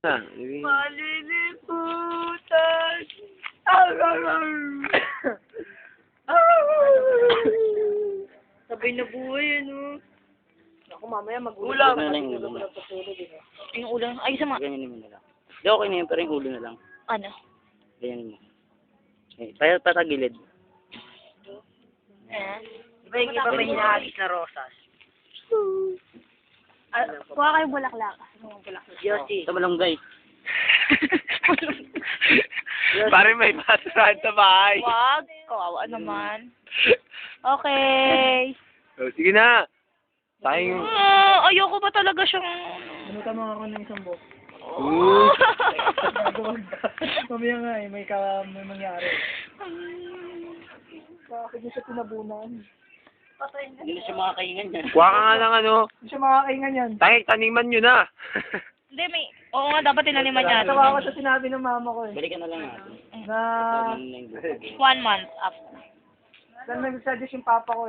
Maliliputan. Sabay na buhay, ano? Ako mamaya magulang. Ulam na lang yung ulo na. Yung ulam. Ay, sama. Ganyanin mo na lang. Hindi, okay na yun, pero yung ulo na lang. Ano? Ganyanin mo. Okay, tayo patagilid. Diba yung iba may hinahagis na rosas? Kuha kayo bulaklak. Yossi. Sa malunggay. Pare may basurahan sa bahay. Wag. Kawawa naman. Okay. Sige na. Tayong... Ayoko ba talaga siyang... Ano tama ako ng isang box? Ooh. Mamaya nga may mangyari. Bakit niya siya tinabunan? Hindi na siya makakaingan yan. Kuha ka nga ng ano. Hindi siya makakaingan yan. Tangik, taniman nyo na. Hindi, may... Oo nga, dapat tinaniman niya. Tawa ko sa sinabi ng mama ko eh. Balikan na lang natin. Na... Ganun na yung buhay. 1 month after. Nag-suggest yung papa ko eh.